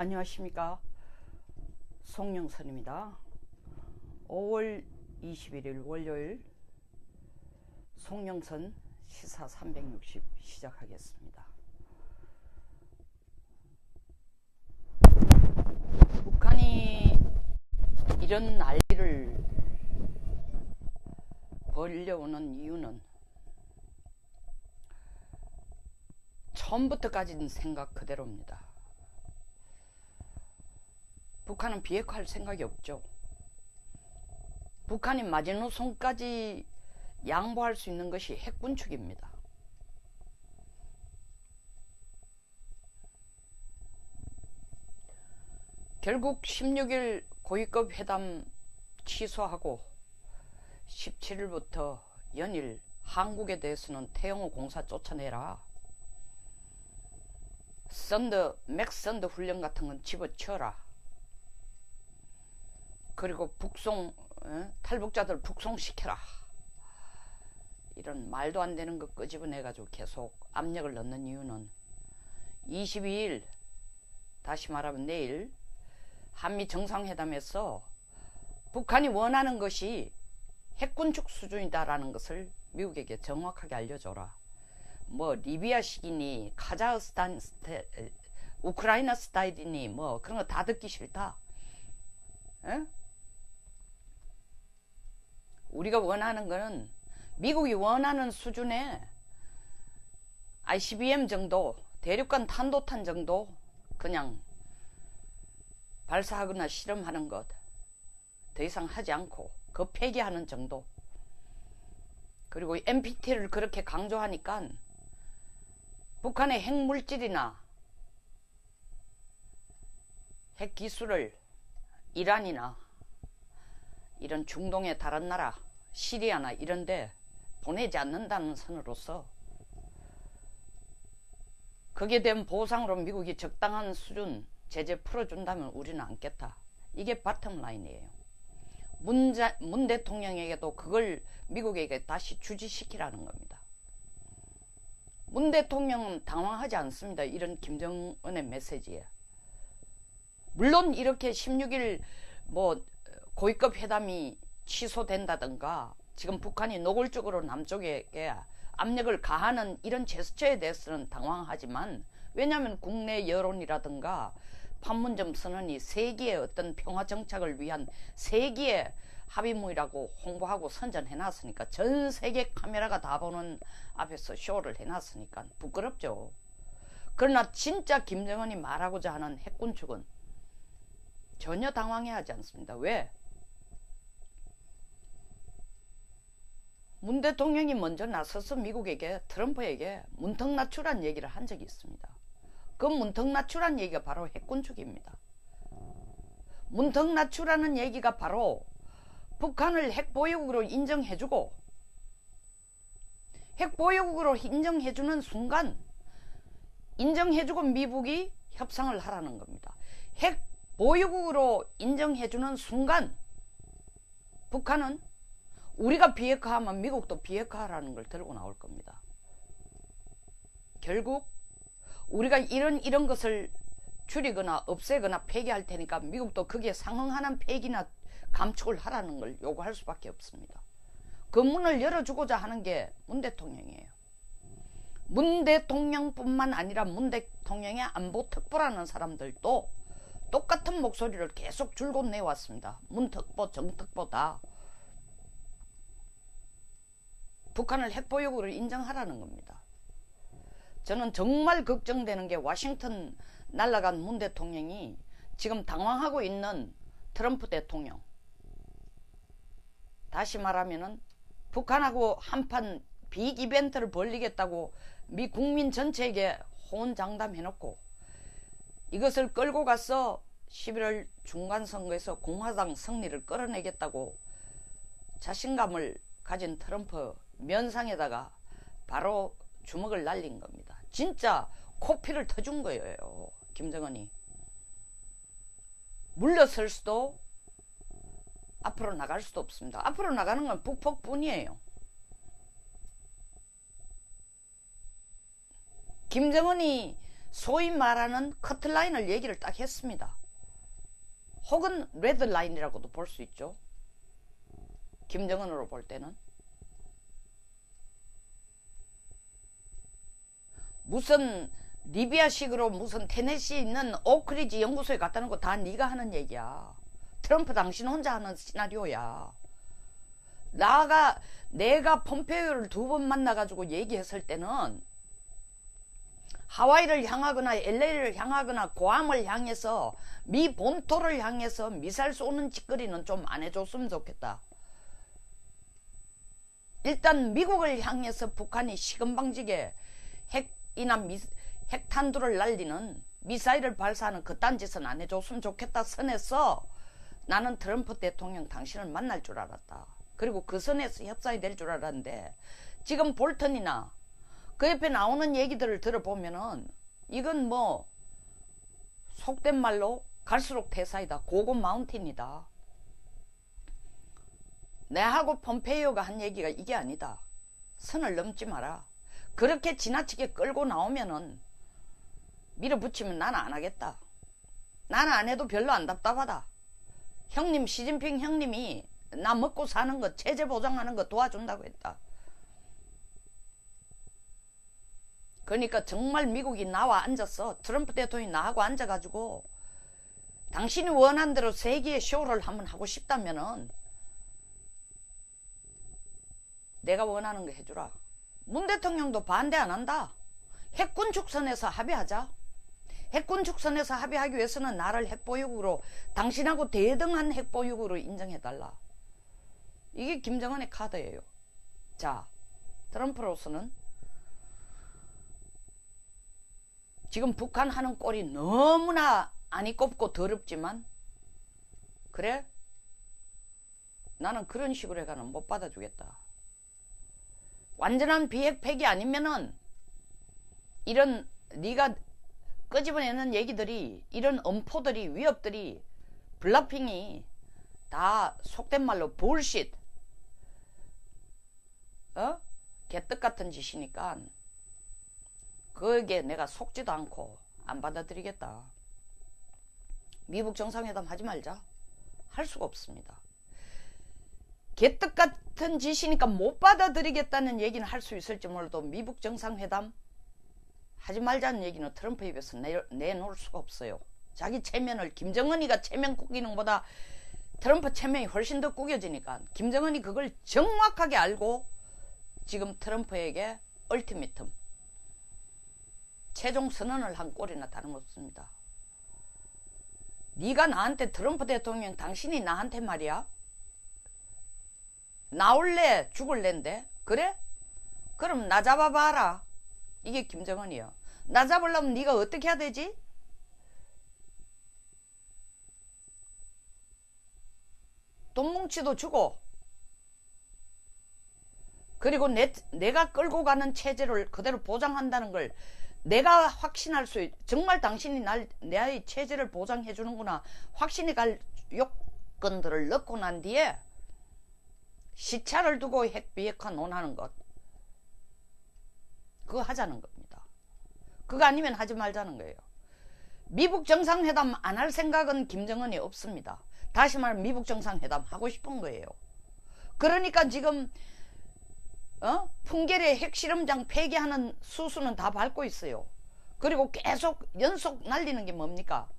안녕하십니까, 송영선입니다. 5월 21일 월요일 송영선 시사 360 시작하겠습니다. 북한이 이런 난리를 벌려오는 이유는 처음부터까지는 생각 그대로입니다. 북한은 비핵화할 생각이 없죠. 북한이 마지노선까지 양보할 수 있는 것이 핵군축입니다. 결국 16일 고위급 회담 취소하고 17일부터 연일 한국에 대해서는 태영호 공사 쫓아내라, 맥선더 훈련 같은 건 집어치워라, 그리고 탈북자들 북송시켜라, 이런 말도 안 되는 거 끄집어내가지고 계속 압력을 넣는 이유는 22일, 다시 말하면 내일 한미 정상회담에서 북한이 원하는 것이 핵군축 수준이다라는 것을 미국에게 정확하게 알려줘라. 뭐 리비아식이니 카자흐스탄 우크라이나 스타일이니 뭐 그런 거 다 듣기 싫다. 에? 우리가 원하는 거는 미국이 원하는 수준의 ICBM 정도, 대륙간 탄도탄 정도 그냥 발사하거나 실험하는 것, 더 이상 하지 않고 그 폐기하는 정도. 그리고 NPT를 그렇게 강조하니까 북한의 핵물질이나 핵기술을 이란이나 이런 중동의 다른 나라, 시리아나 이런데 보내지 않는다는 선으로서 거기에 대한 보상으로 미국이 적당한 수준 제재 풀어준다면 우리는 안겠다. 이게 바텀라인이에요. 문 대통령에게도 그걸 미국에게 다시 주지시키라는 겁니다. 문 대통령은 당황하지 않습니다. 이런 김정은의 메시지에. 물론 이렇게 16일 고위급 회담이 취소된다든가 지금 북한이 노골적으로 남쪽에게 압력을 가하는 이런 제스처에 대해서는 당황하지만, 왜냐하면 국내 여론이라든가 판문점 선언이 세계의 어떤 평화 정착을 위한 세계의 합의문이라고 홍보하고 선전해놨으니까, 전 세계 카메라가 다 보는 앞에서 쇼를 해놨으니까 부끄럽죠. 그러나 진짜 김정은이 말하고자 하는 핵군축은 전혀 당황해하지 않습니다. 왜? 문 대통령이 먼저 나서서 미국에게, 트럼프에게 문턱낮추란 얘기를 한 적이 있습니다. 그 문턱낮추란 얘기가 바로 핵군축입니다. 문턱낮추라는 얘기가 바로 북한을 핵보유국으로 인정해주고, 핵보유국으로 인정해주는 순간 인정해주고 미국이 협상을 하라는 겁니다. 핵보유국으로 인정해주는 순간 북한은 우리가 비핵화하면 미국도 비핵화하라는 걸 들고 나올 겁니다. 결국 우리가 이런 것을 줄이거나 없애거나 폐기할 테니까 미국도 거기에 상응하는 폐기나 감축을 하라는 걸 요구할 수밖에 없습니다. 그 문을 열어주고자 하는 게 문 대통령이에요. 문 대통령뿐만 아니라 문 대통령의 안보특보라는 사람들도 똑같은 목소리를 계속 줄곧 내왔습니다. 문특보, 정특보 다 북한을 핵보유국으로 인정하라는 겁니다. 저는 정말 걱정되는 게 워싱턴 날아간 문 대통령이 지금 당황하고 있는 트럼프 대통령, 다시 말하면은 북한하고 한판 빅 이벤트를 벌리겠다고 미 국민 전체에게 호언장담해놓고 이것을 끌고 가서 11월 중간선거에서 공화당 승리를 끌어내겠다고 자신감을 가진 트럼프 면상에다가 바로 주먹을 날린 겁니다. 진짜 코피를 터준 거예요. 김정은이. 물러설 수도 앞으로 나갈 수도 없습니다. 앞으로 나가는 건 북폭뿐이에요. 김정은이 소위 말하는 커트라인을 얘기를 딱 했습니다. 혹은 레드라인이라고도 볼 수 있죠. 김정은으로 볼 때는. 무슨 리비아식으로 무슨 테네시에 있는 오크리지 연구소에 갔다는 거 다 네가 하는 얘기야. 트럼프 당신 혼자 하는 시나리오야. 내가 폼페이오를 2번 만나가지고 얘기했을 때는 하와이를 향하거나 LA를 향하거나 고암을 향해서 미 본토를 향해서 미사일 쏘는 짓거리는 좀 안 해줬으면 좋겠다. 일단 미국을 향해서 북한이 시금방지게 핵이나 핵탄두를 날리는 미사일을 발사하는 그딴 짓은 안 해줬으면 좋겠다 선에서 나는 트럼프 대통령 당신을 만날 줄 알았다. 그리고 그 선에서 협상이 될 줄 알았는데 지금 볼턴이나 그 옆에 나오는 얘기들을 들어보면은 이건 뭐 속된 말로 갈수록 태사이다. 고고 마운틴이다. 내하고 폼페이오가 한 얘기가 이게 아니다. 선을 넘지 마라. 그렇게 지나치게 끌고 나오면은 밀어붙이면 나는 안 하겠다. 나는 안 해도 별로 안 답답하다. 형님 시진핑 형님이 나 먹고 사는 거 체제 보장하는 거 도와준다고 했다. 그러니까 정말 미국이 나와 앉아서 트럼프 대통령이 나하고 앉아가지고 당신이 원하는 대로 세계의 쇼를 한번 하고 싶다면은 내가 원하는 거 해주라. 문 대통령도 반대 안 한다. 핵군 축선에서 합의하자. 핵군 축선에서 합의하기 위해서는 나를 핵보유국으로 당신하고 대등한 핵보유국으로 인정해달라. 이게 김정은의 카드예요. 자, 트럼프로서는 지금 북한 하는 꼴이 너무나 안이 꼽고 더럽지만 그래? 나는 그런 식으로 해가는 못 받아주겠다. 완전한 비핵 폐기 아니면은 이런 네가 끄집어내는 얘기들이 이런 엄포들이 위협들이 블라핑이 다 속된 말로 볼쉿 개떡 같은 짓이니까 그게 내가 속지도 않고 안 받아들이겠다. 미국 정상회담 하지 말자. 할 수가 없습니다. 개떡 같은 짓이니까 못 받아들이겠다는 얘기는 할 수 있을지 몰라도 미국 정상회담 하지 말자는 얘기는 트럼프 입에서 내놓을 수가 없어요. 자기 체면을 김정은이가 체면 꾸기는 것보다 트럼프 체면이 훨씬 더 구겨지니까 김정은이 그걸 정확하게 알고 지금 트럼프에게 얼티미텀 최종 선언을 한 꼴이나 다름없습니다. 네가 나한테 트럼프 대통령 당신이 나한테 말이야 나올래 죽을래인데 그래? 그럼 나 잡아봐라. 이게 김정은이야. 나 잡으려면 네가 어떻게 해야 되지? 돈 뭉치도 주고 그리고 내가 끌고 가는 체제를 그대로 보장한다는 걸 내가 확신할 수 정말 당신이 내 체제를 보장해 주는구나 확신이 갈 요건들을 넣고 난 뒤에 시차를 두고 핵 비핵화 논하는 것 그거 하자는 겁니다. 그거 아니면 하지 말자는 거예요. 미국 정상회담 안 할 생각은 김정은이 없습니다. 다시 말하면 미국 정상회담 하고 싶은 거예요. 그러니까 지금 풍계리의 핵실험장 폐기하는 수수는 다 밟고 있어요. 그리고 계속 연속 날리는 게 뭡니까?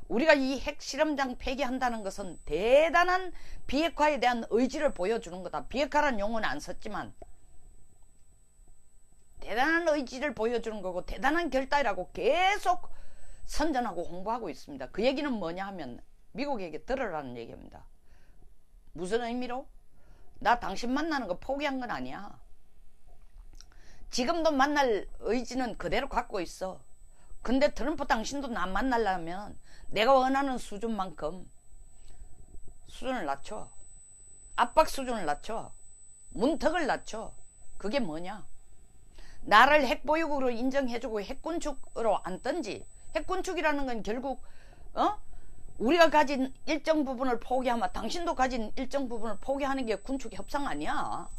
우리가 이 핵실험장 폐기한다는 것은 대단한 비핵화에 대한 의지를 보여주는 거다. 비핵화라는 용어는 안 썼지만 대단한 의지를 보여주는 거고 대단한 결단이라고 계속 선전하고 홍보하고 있습니다. 그 얘기는 뭐냐 하면 미국에게 들으라는 얘기입니다. 무슨 의미로? 나 당신 만나는 거 포기한 건 아니야. 지금도 만날 의지는 그대로 갖고 있어. 근데 트럼프 당신도 나 만나려면 내가 원하는 수준만큼 수준을 낮춰. 압박 수준을 낮춰. 문턱을 낮춰. 그게 뭐냐? 나를 핵보유국으로 인정해주고 핵군축으로 앉든지. 핵군축이라는 건 결국 우리가 가진 일정 부분을 포기하면 당신도 가진 일정 부분을 포기하는 게 군축 협상 아니야.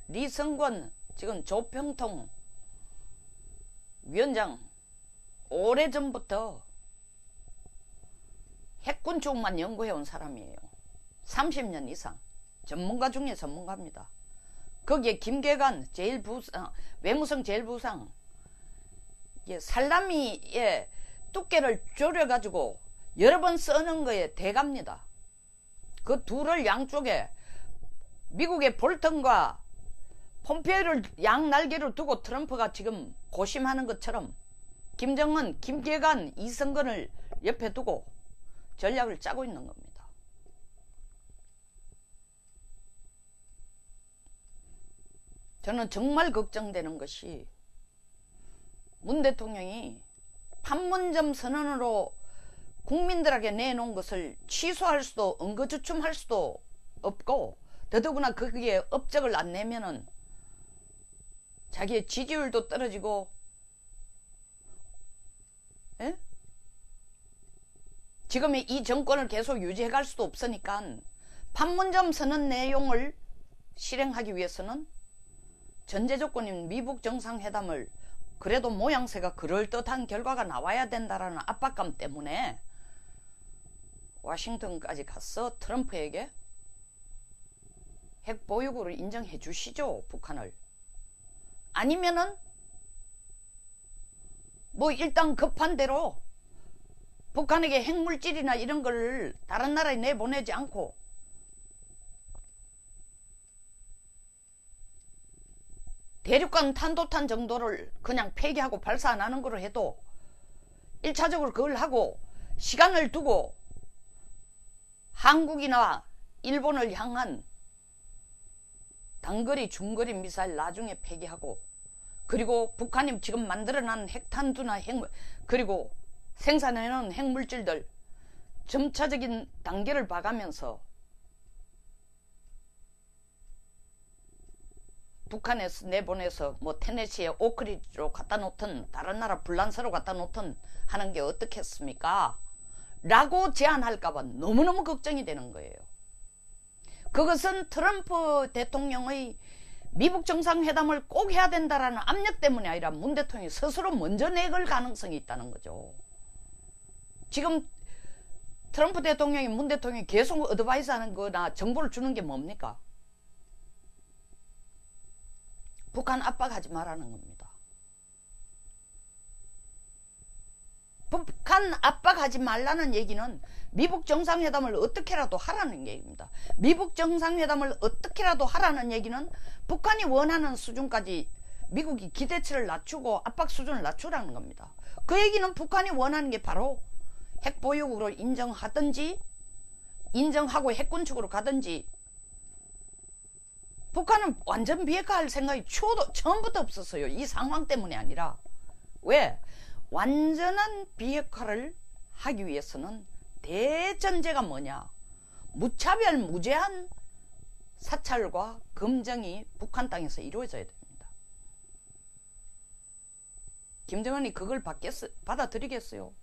리성권 지금 조평통 위원장 오래전부터 핵군 쪽만 연구해온 사람이에요. 30년 이상 전문가 중에 전문가입니다. 거기에 김계관 외무성 제1부상 살라미의 두께를 줄여가지고 여러 번 써는 거에 대갑니다. 그 둘을 양쪽에 미국의 볼턴과 폼페이오를 양날개로 두고 트럼프가 지금 고심하는 것처럼 김정은, 김계관, 이성근을 옆에 두고 전략을 짜고 있는 겁니다. 저는 정말 걱정되는 것이 문 대통령이 판문점 선언으로 국민들에게 내놓은 것을 취소할 수도 응거주춤할 수도 없고, 더더구나 거기에 업적을 안 내면은 자기의 지지율도 떨어지고, 지금의 이 정권을 계속 유지해갈 수도 없으니까 판문점 선언 내용을 실행하기 위해서는 전제 조건인 미북 정상회담을 그래도 모양새가 그럴듯한 결과가 나와야 된다라는 압박감 때문에 워싱턴까지 가서 트럼프에게 핵 보유국으로 인정해 주시죠, 북한을. 아니면은 뭐 일단 급한 대로 북한에게 핵물질이나 이런 걸 다른 나라에 내보내지 않고 대륙간 탄도탄 정도를 그냥 폐기하고 발사 안 하는 거로 해도 1차적으로 그걸 하고 시간을 두고 한국이나 일본을 향한 단거리 중거리 미사일 나중에 폐기하고, 그리고 북한이 지금 만들어낸 핵탄두나 그리고 생산해놓은 핵물질들 점차적인 단계를 봐가면서 북한에서 내보내서 뭐 테네시에 오크리지로 갖다 놓든 다른 나라 불란서로 갖다 놓든 하는 게 어떻겠습니까? 라고 제안할까봐 너무너무 걱정이 되는 거예요. 그것은 트럼프 대통령의 미북 정상회담을 꼭 해야 된다라는 압력 때문이 아니라 문 대통령이 스스로 먼저 내걸 가능성이 있다는 거죠. 지금 트럼프 대통령이 문 대통령이 계속 어드바이스 하는 거나 정보를 주는 게 뭡니까? 북한 압박하지 말라는 겁니다. 북한 압박하지 말라는 얘기는 미북 정상회담을 어떻게라도 하라는 얘기입니다. 미북 정상회담을 어떻게라도 하라는 얘기는 북한이 원하는 수준까지 미국이 기대치를 낮추고 압박 수준을 낮추라는 겁니다. 그 얘기는 북한이 원하는 게 바로 핵 보유국으로 인정하든지 인정하고 핵군축으로 가든지, 북한은 완전 비핵화할 생각이 처음부터 없었어요. 이 상황 때문이 아니라. 왜? 완전한 비핵화를 하기 위해서는 대전제가 뭐냐? 무차별 무제한 사찰과 검증이 북한 땅에서 이루어져야 됩니다. 김정은이 그걸 받아들이겠어요?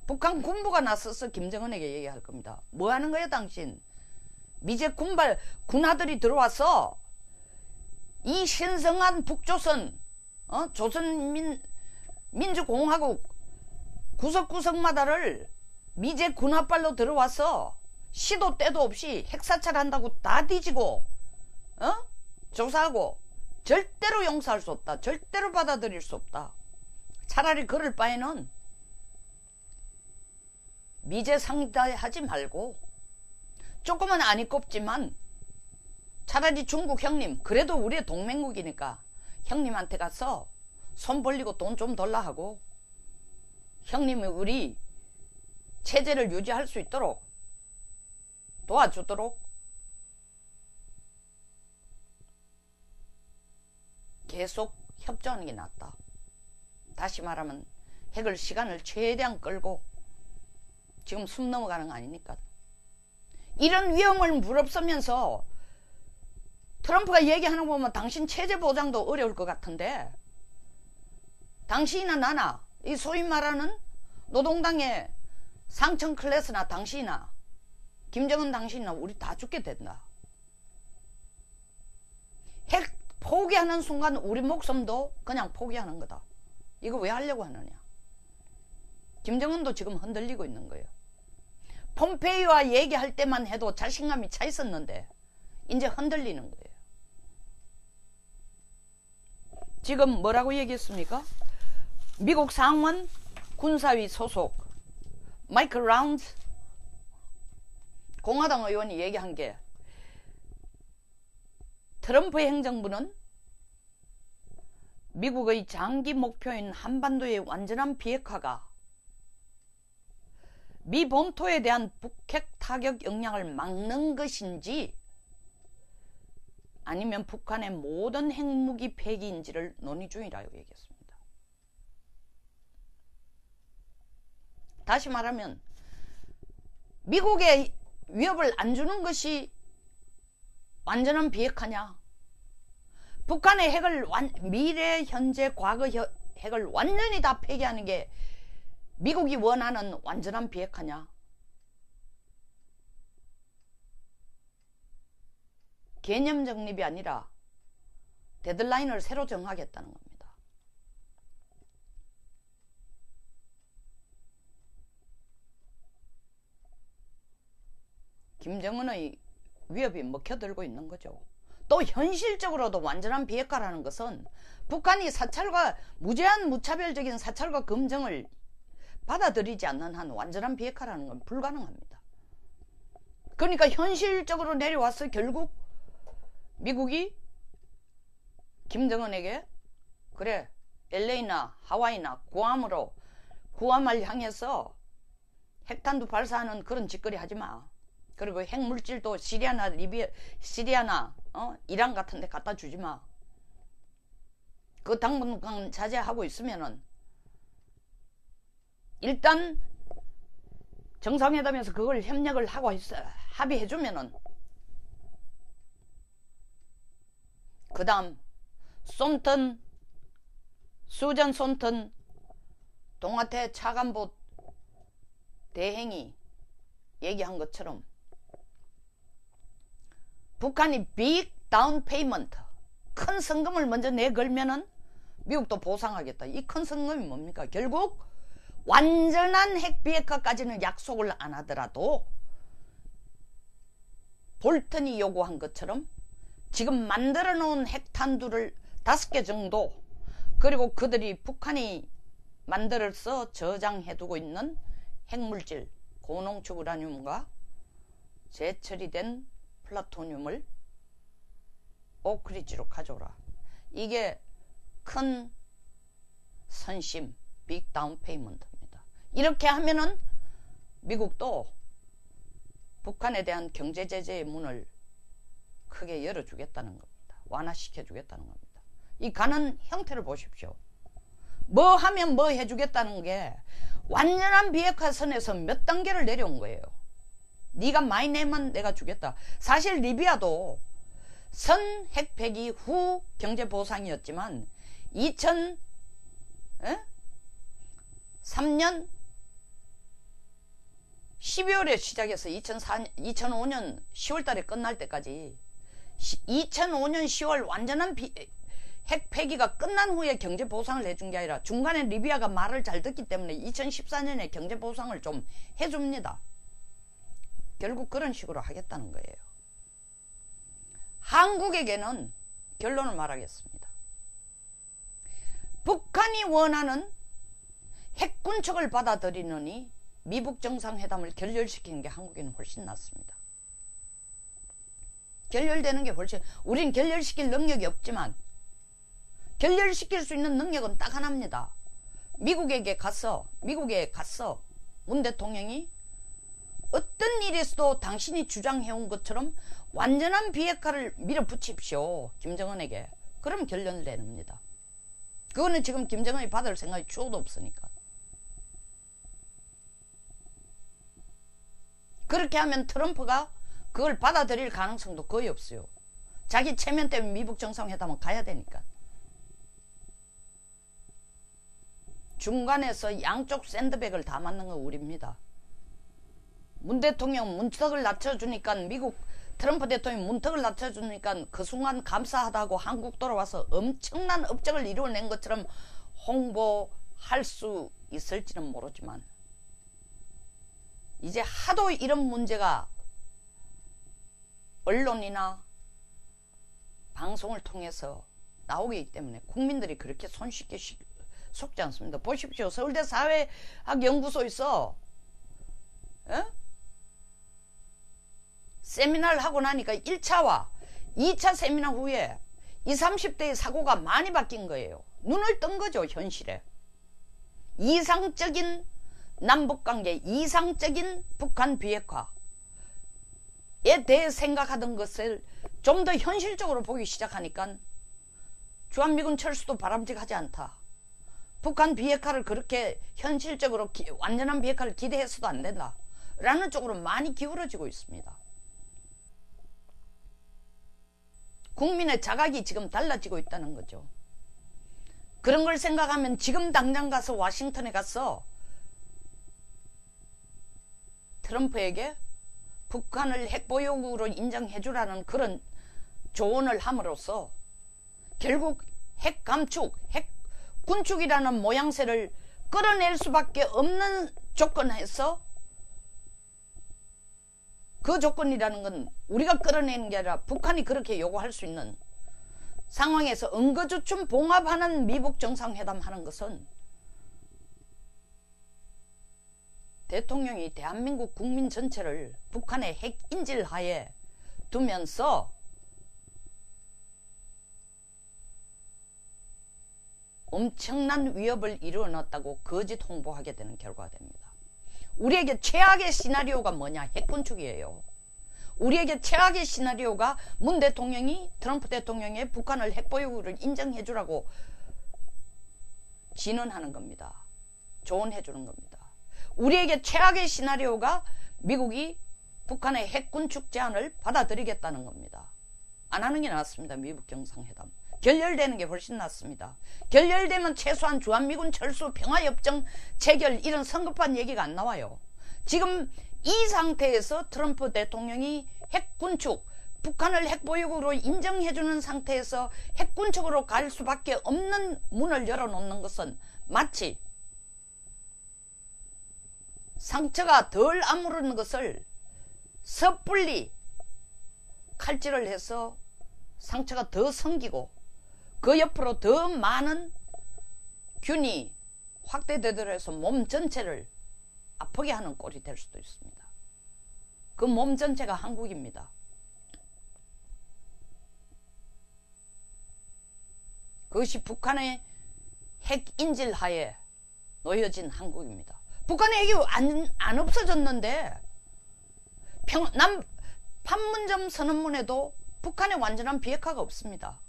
북한 군부가 나서서 김정은에게 얘기할 겁니다. 뭐 하는 거야 당신? 미제 군아들이 들어와서 이 신성한 북조선 조선민주공화국 구석구석마다를 미제 군합발로 들어와서 시도 때도 없이 핵사찰한다고 다 뒤지고 조사하고 절대로 용서할 수 없다. 절대로 받아들일 수 없다. 차라리 그럴 바에는 미제 상대하지 말고 조금은 안이 꼽지만 차라리 중국 형님, 그래도 우리의 동맹국이니까 형님한테 가서 손 벌리고 돈 좀 달라 하고 형님이 우리 체제를 유지할 수 있도록 도와주도록 계속 협조하는 게 낫다. 다시 말하면 핵을 시간을 최대한 끌고 지금 숨 넘어가는 거 아니니까. 이런 위험을 무릅쓰면서 트럼프가 얘기하는 거 보면 당신 체제 보장도 어려울 것 같은데, 당신이나 나나 이 소위 말하는 노동당의 상층 클래스나 당신이나 김정은 당신이나 우리 다 죽게 된다. 핵 포기하는 순간 우리 목숨도 그냥 포기하는 거다. 이거 왜 하려고 하느냐. 김정은도 지금 흔들리고 있는 거예요. 폼페이오와 얘기할 때만 해도 자신감이 차 있었는데 이제 흔들리는 거예요. 지금 뭐라고 얘기했습니까? 미국 상원 군사위 소속 마이클 라운드 공화당 의원이 얘기한 게, 트럼프 행정부는 미국의 장기 목표인 한반도의 완전한 비핵화가 미 본토에 대한 북핵 타격 역량을 막는 것인지 아니면 북한의 모든 핵무기 폐기인지를 논의 중이라고 얘기했습니다. 다시 말하면 미국에 위협을 안 주는 것이 완전한 비핵화냐, 북한의 핵을 미래, 현재, 과거 핵을 완전히 다 폐기하는 게 미국이 원하는 완전한 비핵화냐. 개념 정립이 아니라 데드라인을 새로 정하겠다는 겁니다. 김정은의 위협이 먹혀들고 있는 거죠. 또 현실적으로도 완전한 비핵화라는 것은 북한이 사찰과 무제한 무차별적인 사찰과 검증을 받아들이지 않는 한 완전한 비핵화라는 건 불가능합니다. 그러니까 현실적으로 내려와서 결국 미국이 김정은에게 그래 LA나 하와이나 구암을 향해서 핵탄두 발사하는 그런 짓거리 하지마. 그리고 핵물질도 시리아나 이란 같은 데 갖다 주지마. 그 당분간 자제하고 있으면은 일단 정상회담에서 그걸 협력을 하고 합의해주면은 그 다음 수전 손턴 동아태 차관보 대행이 얘기한 것처럼 북한이 빅 다운 페이먼트 큰 성금을 먼저 내걸면은 미국도 보상하겠다. 이 큰 성금이 뭡니까? 결국 완전한 핵 비핵화까지는 약속을 안 하더라도 볼턴이 요구한 것처럼 지금 만들어 놓은 핵탄두를 5개 정도, 그리고 그들이 북한이 만들어서 저장해 두고 있는 핵물질 고농축 우라늄과 재처리된 플라토늄을 오크리지로 가져오라. 이게 큰 선심, 빅 다운 페이먼트입니다. 이렇게 하면은 미국도 북한에 대한 경제 제재의 문을 크게 열어주겠다는 겁니다. 완화시켜주겠다는 겁니다. 이 가는 형태를 보십시오. 뭐 하면 뭐 해주겠다는 게 완전한 비핵화 선에서 몇 단계를 내려온 거예요. 네가 많이 내면 내가 주겠다. 사실 리비아도 선 핵폐기 후 경제 보상이었지만 2003년 12월에 시작해서 2005년 10월 달에 끝날 때까지 2005년 10월 완전한 핵 폐기가 끝난 후에 경제 보상을 해준 게 아니라 중간에 리비아가 말을 잘 듣기 때문에 2014년에 경제 보상을 좀 해줍니다. 결국 그런 식으로 하겠다는 거예요. 한국에게는 결론을 말하겠습니다. 북한이 원하는 핵군축을 받아들이느니 미북 정상회담을 결렬시키는 게 한국에는 훨씬 낫습니다. 결렬되는 게 훨씬, 우린 결렬시킬 능력이 없지만 결렬시킬 수 있는 능력은 딱 하나입니다. 미국에 가서 문 대통령이 어떤 일에서도 당신이 주장해온 것처럼 완전한 비핵화를 밀어붙입시오. 김정은에게. 그럼 결렬됩니다. 그거는 지금 김정은이 받을 생각이 추호도 없으니까. 그렇게 하면 트럼프가 그걸 받아들일 가능성도 거의 없어요. 자기 체면 때문에 미북 정상회담은 가야 되니까. 중간에서 양쪽 샌드백을 다 맞는 건 우리입니다. 문 대통령 문턱을 낮춰주니까 미국 트럼프 대통령이 문턱을 낮춰주니까 그 순간 감사하다고 한국 돌아와서 엄청난 업적을 이루어낸 것처럼 홍보할 수 있을지는 모르지만 이제 하도 이런 문제가 언론이나 방송을 통해서 나오기 때문에 국민들이 그렇게 손쉽게 속지 않습니다. 보십시오. 서울대 사회학 연구소에서 세미나를 하고 나니까 1차와 2차 세미나 후에 20, 30대의 사고가 많이 바뀐 거예요. 눈을 뜬 거죠. 현실에. 이상적인 남북관계, 이상적인 북한 비핵화에 대해 생각하던 것을 좀 더 현실적으로 보기 시작하니까 주한미군 철수도 바람직하지 않다. 북한 비핵화를 그렇게 현실적으로 완전한 비핵화를 기대해서도 안 된다. 라는 쪽으로 많이 기울어지고 있습니다. 국민의 자각이 지금 달라지고 있다는 거죠. 그런 걸 생각하면 지금 당장 가서 워싱턴에 가서 트럼프에게 북한을 핵보유국으로 인정해주라는 그런 조언을 함으로써 결국 핵 감축, 핵 군축이라는 모양새를 끌어낼 수밖에 없는 조건에서 그 조건이라는 건 우리가 끌어내는 게 아니라 북한이 그렇게 요구할 수 있는 상황에서 응거주춤 봉합하는 미북 정상회담 하는 것은 대통령이 대한민국 국민 전체를 북한의 핵 인질하에 두면서 엄청난 위협을 이루어놨다고 거짓 홍보하게 되는 결과가 됩니다. 우리에게 최악의 시나리오가 뭐냐? 핵군축이에요. 우리에게 최악의 시나리오가 문 대통령이 트럼프 대통령의 북한을 핵보유국으로 인정해주라고 진언하는 겁니다. 조언해주는 겁니다. 우리에게 최악의 시나리오가 미국이 북한의 핵군축 제안을 받아들이겠다는 겁니다. 안 하는 게 낫습니다. 미북 정상회담. 결렬되는 게 훨씬 낫습니다. 결렬되면 최소한 주한미군 철수, 평화협정 체결 이런 성급한 얘기가 안 나와요. 지금 이 상태에서 트럼프 대통령이 핵군축, 북한을 핵보유국으로 인정해주는 상태에서 핵군축으로 갈 수밖에 없는 문을 열어놓는 것은 마치 상처가 덜 아무르는 것을 섣불리 칼질을 해서 상처가 더 생기고 그 옆으로 더 많은 균이 확대되도록 해서 몸 전체를 아프게 하는 꼴이 될 수도 있습니다. 그 몸 전체가 한국입니다. 그것이 북한의 핵 인질 하에 놓여진 한국입니다. 북한의 핵이 안 없어졌는데 판문점 선언문에도 북한의 완전한 비핵화가 없습니다.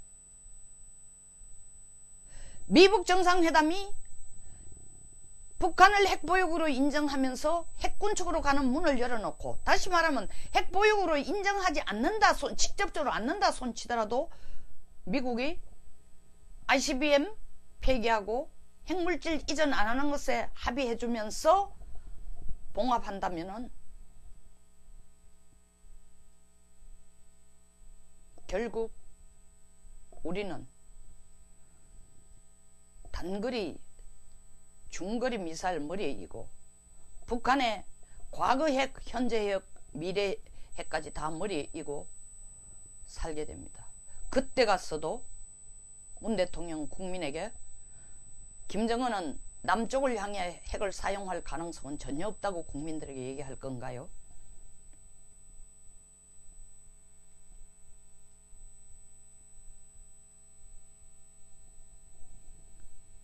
미북 정상회담이 북한을 핵보유국으로 인정하면서 핵군축으로 가는 문을 열어놓고, 다시 말하면 핵보유국으로 인정하지 않는다, 직접적으로 않는다 손치더라도 미국이 ICBM 폐기하고 핵물질 이전 안 하는 것에 합의해주면서 봉합한다면은 결국 우리는 단거리, 중거리 미사일 머리에 이고 북한의 과거 핵, 현재 핵, 미래 핵까지 다 머리에 이고 살게 됩니다. 그때 갔어도 문 대통령 국민에게 김정은은 남쪽을 향해 핵을 사용할 가능성은 전혀 없다고 국민들에게 얘기할 건가요?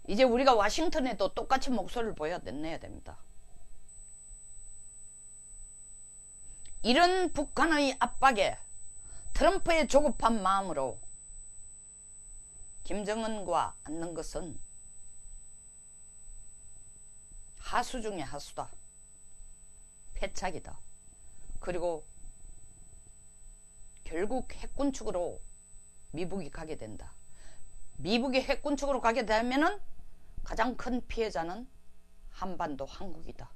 이제 우리가 워싱턴에도 똑같이 목소리를 보여내야 됩니다. 이런 북한의 압박에 트럼프의 조급한 마음으로 김정은과 앉는 것은 하수 중에 하수다. 패착이다. 그리고 결국 핵군축으로 미북이 가게 된다. 미북이 핵군축으로 가게 되면은 가장 큰 피해자는 한반도 한국이다.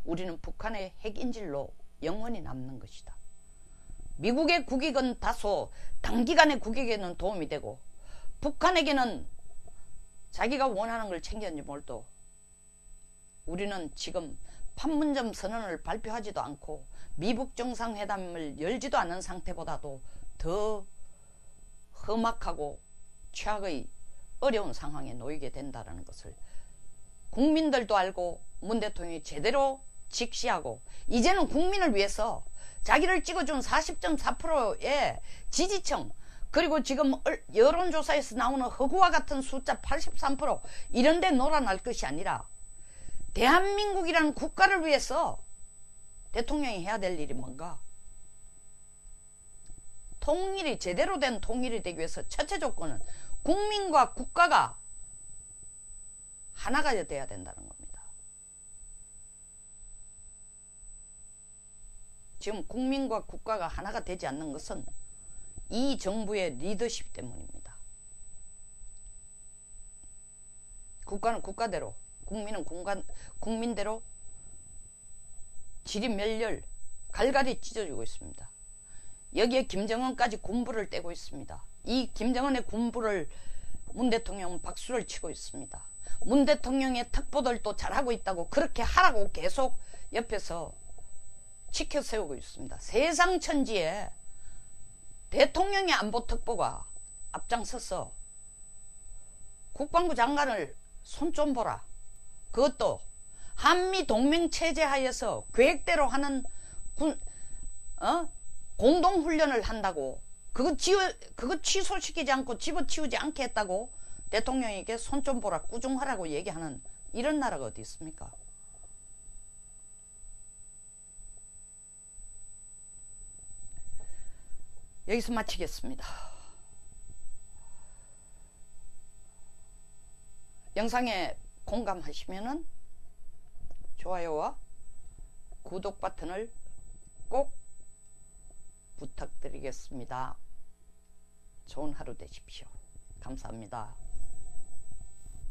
우리는 북한의 핵인질로 영원히 남는 것이다. 미국의 국익은 다소 단기간의 국익에는 도움이 되고 북한에게는 자기가 원하는 걸 챙겼는지 몰라도 우리는 지금 판문점 선언을 발표하지도 않고 미북 정상회담을 열지도 않은 상태보다도 더 험악하고 최악의 어려운 상황에 놓이게 된다는 것을 국민들도 알고 문 대통령이 제대로 직시하고 이제는 국민을 위해서 자기를 찍어준 40.4%의 지지층 그리고 지금 여론조사에서 나오는 허구와 같은 숫자 83% 이런 데 놀아날 것이 아니라 대한민국이라는 국가를 위해서 대통령이 해야 될 일이 뭔가? 통일이 제대로 된 통일이 되기 위해서 첫째 조건은 국민과 국가가 하나가 돼야 된다는 겁니다. 지금 국민과 국가가 하나가 되지 않는 것은 이 정부의 리더십 때문입니다. 국가는 국가대로, 국민은 국민대로 지리멸렬 갈갈이 찢어지고 있습니다. 여기에 김정은까지 군부를 떼고 있습니다. 이 김정은의 군부를 문 대통령은 박수를 치고 있습니다. 문 대통령의 특보들도 잘하고 있다고 그렇게 하라고 계속 옆에서 지켜세우고 있습니다. 세상 천지에 대통령의 안보특보가 앞장서서 국방부 장관을 손 좀 보라. 그것도 한미 동맹 체제 하에서 계획대로 하는 공동훈련을 한다고 그거 취소시키지 않고 집어치우지 않게 했다고 대통령에게 손 좀 보라 꾸중하라고 얘기하는 이런 나라가 어디 있습니까? 여기서 마치겠습니다. 영상에 공감하시면은 좋아요와 구독 버튼을 꼭 부탁드리겠습니다. 좋은 하루 되십시오. 감사합니다.